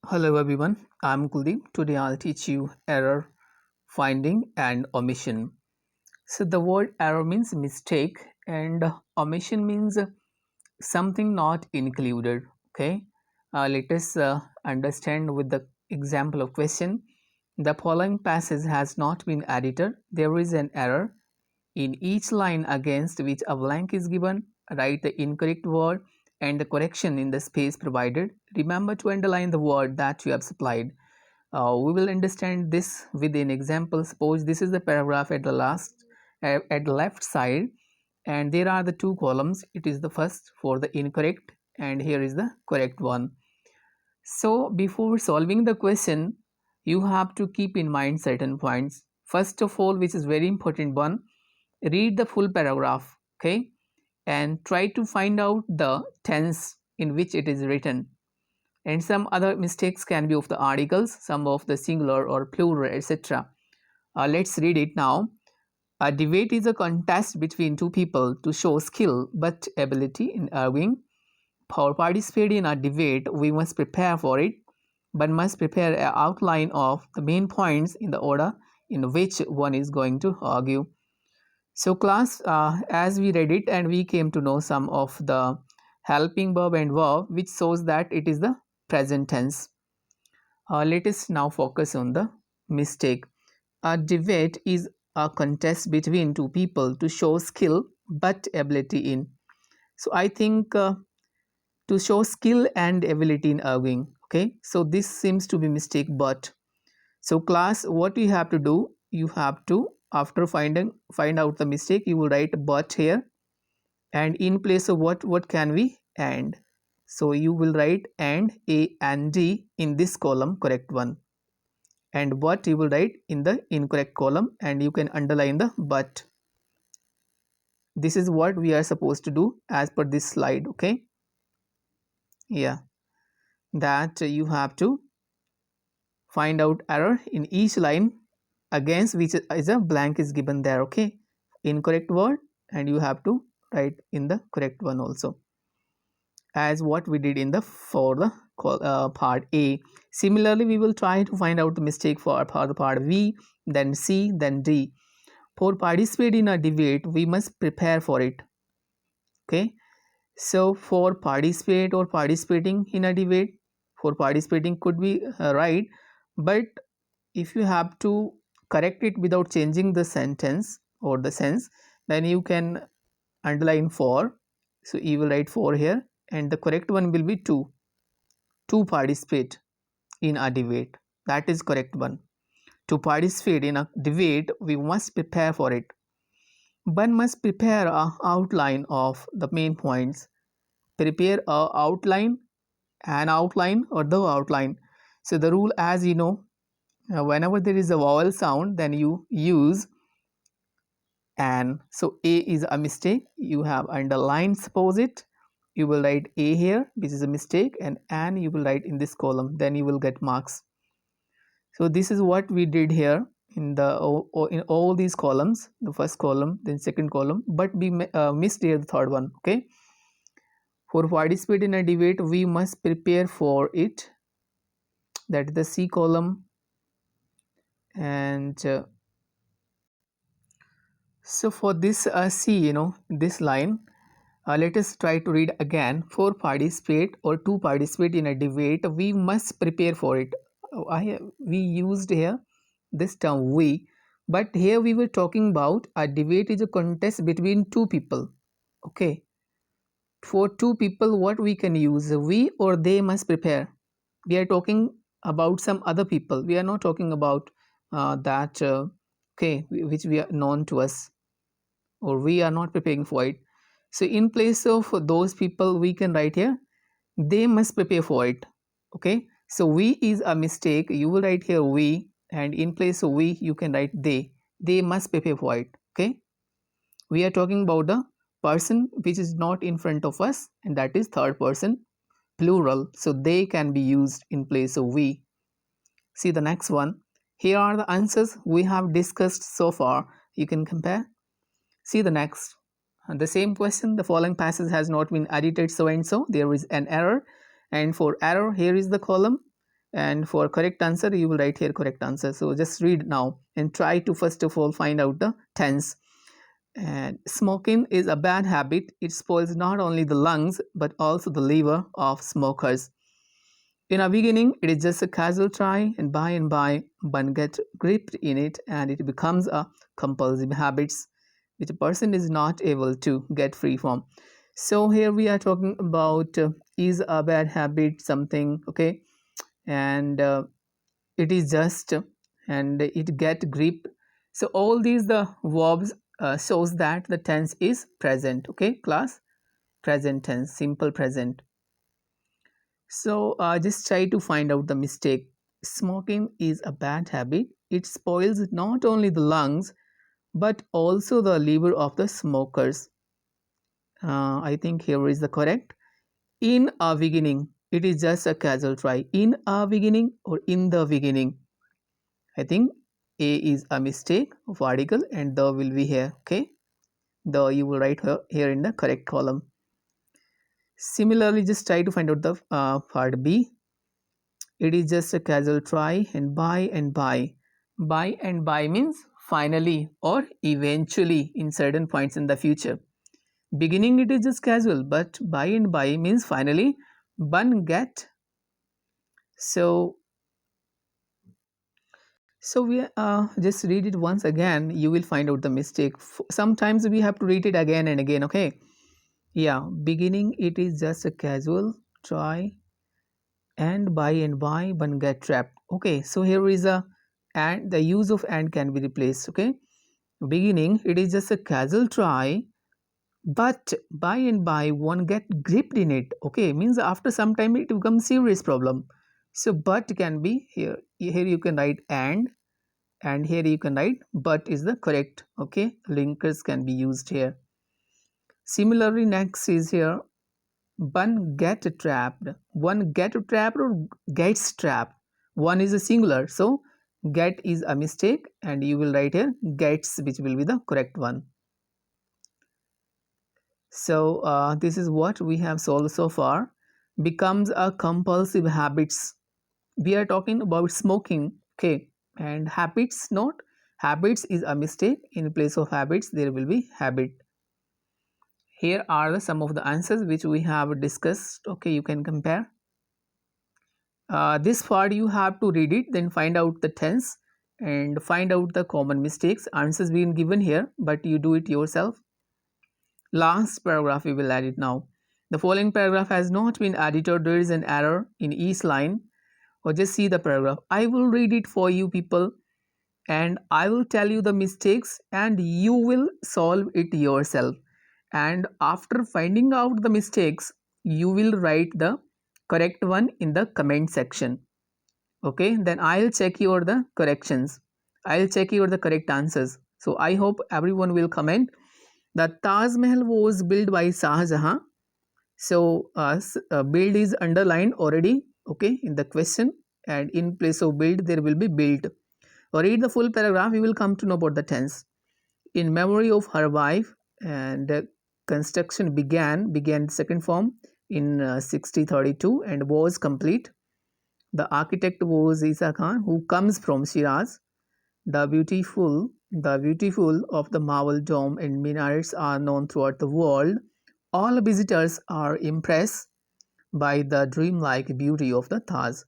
Hello everyone, I'm Kuldeep. Today I'll teach you error finding and omission. So the word error means mistake and omission means something not included. Okay, let us understand with the example of question. The following passage has not been edited. There is an error in each line against which a blank is given. Write the incorrect word and the correction in the space provided. Remember to underline the word that you have supplied. We will understand this with an example. Suppose this is the paragraph at the at the left side, and there are the two columns. It is the first for the incorrect, and here is the correct one. So before solving the question, you have to keep in mind certain points. First of all, which is very important one, read the full paragraph, okay, and try to find out the tense in which it is written. And some other mistakes can be of the articles, some of the singular or plural, etc. Let's read it now. A debate is a contest between two people to show skill but ability in arguing. For participating in a debate, we must prepare for it, but must prepare an outline of the main points in the order in which one is going to argue. So class, as we read it and we came to know some of the helping verb and verb which shows that it is the present tense. Let us now focus on the mistake. A debate is a contest between two people to show skill but ability in. So I think to show skill and ability in arguing. Okay, so this seems to be mistake but. So class, what you have to do, you have to after find out the mistake, you will write but here, and in place of what can we and. So you will write and a and d in this column, correct one, and what you will write in the incorrect column, and you can underline the but. This is what we are supposed to do as per this slide. Okay, yeah, that you have to find out error in each line against which is a blank is given there. Okay, incorrect word, and you have to write in the correct one also, as what we did in the for the part A. Similarly, we will try to find out the mistake for the part B, then C, then D. For participate in a debate, we must prepare for it. Okay, so for participate or participating in a debate, for participating could be right, but if you have to correct it without changing the sentence or the sense, then you can underline for. So you will write for here, and the correct one will be to participate in a debate. That is correct one. To participate in a debate, we must prepare for it. One must prepare a outline of the main points. Prepare a outline, an outline or the outline. So the rule, as you know, whenever there is a vowel sound, then you use an. So a is a mistake. You have underlined, suppose it. You will write a here, which is a mistake, and an you will write in this column. Then you will get marks. So this is what we did here in the in all these columns, the first column, then second column, but we missed here the third one. Okay, for participate in a debate, we must prepare for it. That is the C column, and so for this C, this line, let us try to read again. For participate or to participate in a debate, we must prepare for it. We used here this term we, but here we were talking about a debate is a contest between two people. Okay, for two people, what we can use, we or they must prepare. We are talking about some other people. We are not talking about that okay, which we are known to us, or we are not preparing for it. So in place of those people, we can write here they must prepare for it. Okay, so we is a mistake. You will write here we, and in place of we you can write they must prepare for it. Okay, we are talking about the person which is not in front of us, and that is third person plural, so they can be used in place of we. See the next one. Here are the answers we have discussed so far. You can compare. See the next. The same question, the following passage has not been edited so and so. There is an error, and for error, here is the column, and for correct answer you will write here correct answer. So just read now and try to first of all find out the tense. And smoking is a bad habit. It spoils not only the lungs but also the liver of smokers. In a beginning, it is just a casual try, and by, one gets gripped in it, and it becomes a compulsive habit, which a person is not able to get free from. So here we are talking about is a bad habit something, okay, and it is just, and it get grip. So all these the verbs shows that the tense is present, okay class, present tense, simple present. So just try to find out the mistake. Smoking is a bad habit. It spoils not only the lungs but also the liver of the smokers. I think here is the correct. In a beginning, it is just a casual try. In a beginning or in the beginning. I think A is a mistake of article and the will be here. Okay, the you will write here in the correct column. Similarly, just try to find out the part B. It is just a casual try, and by and by. By and by means finally or eventually in certain points in the future. Beginning it is just casual, but by and by means finally one get. So we just read it once again. You will find out the mistake. Sometimes we have to read it again and again. Okay, yeah. Beginning it is just a casual try, and by one get trapped. Okay, so here is a and the use of and can be replaced. Okay, beginning it is just a casual try, but by and by one get gripped in it. Okay, means after some time it becomes serious problem. So but can be here you can write and here you can write but is the correct. Okay, linkers can be used here. Similarly, next is here one get trapped, one get trapped or gets trapped. One is a singular, so get is a mistake and you will write here gets, which will be the correct one. So this is what we have solved so far. Becomes a compulsive habits. We are talking about smoking, okay, and habits not. Habits is a mistake. In place of habits there will be habit. Here are some of the answers which we have discussed. Okay, you can compare. This part you have to read it, then find out the tense and find out the common mistakes. Answers being given here, but you do it yourself. Last paragraph we will add it now. The following paragraph has not been added or there is an error in each line. Or just see the paragraph. I will read it for you people and I will tell you the mistakes and you will solve it yourself. And after finding out the mistakes, you will write the correct one in the comment section. Okay, then I'll check your the corrections. I'll check your the correct answers. So I hope everyone will comment. The Taj Mahal was built by Shah Jahan. So build is underlined already, okay, in the question, and in place of build there will be built. Or read the full paragraph, you will come to know about the tense. In memory of her wife, and construction began second form in 6032 and was complete. The architect was Isa Khan, who comes from Shiraz. The beautiful of the marble dome and minarets are known throughout the world. All visitors are impressed by the dreamlike beauty of the Taj.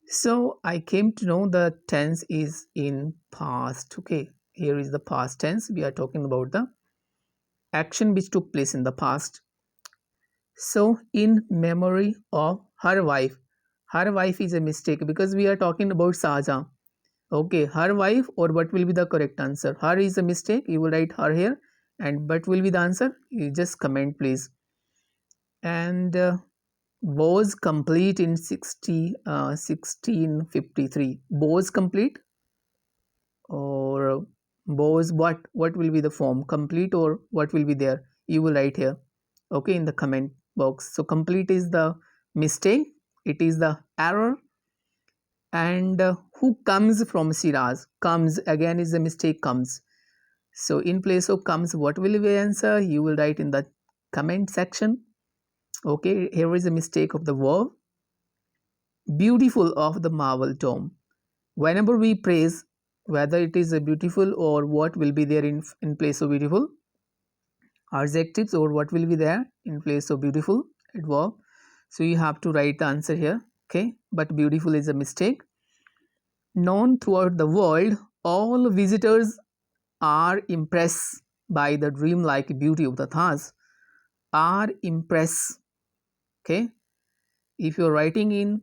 So I came to know the tense is in past. Okay, here is the past tense. We are talking about the action which took place in the past. So in memory of her wife. Her wife is a mistake because we are talking about Saja. Okay, her wife, or what will be the correct answer? Her is a mistake. You will write her here, and what will be the answer? You just comment please. And was complete in 1653. Was complete, or was what will be the form? Complete or what will be there? You will write here, okay, in the comment box. So complete is the mistake, it is the error. And who comes from Shiraz? Comes again is the mistake, comes. So in place of comes, what will be the answer? You will write in the comment section. Okay, here is a mistake of the verb. beautiful of the marble tomb. Whenever we praise, whether it is a beautiful or what will be there in place of beautiful, adjectives or what will be there in place of beautiful adverb. So you have to write the answer here. Okay, but beautiful is a mistake. Known throughout the world, all visitors are impressed by the dreamlike beauty of the Taj. Are impressed. Okay, if you're writing in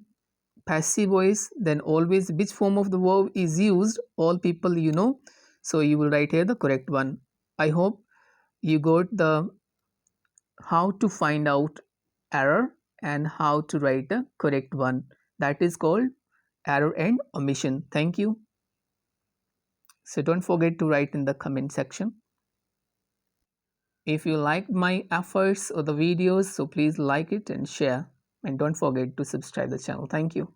passive voice, then always which form of the verb is used, all people you know. So you will write here the correct one. I hope you got the how to find out error and how to write the correct one. That is called error and omission. Thank you. So don't forget to write in the comment section. If you liked my efforts or the videos, so please like it and share, and don't forget to subscribe the channel. Thank you.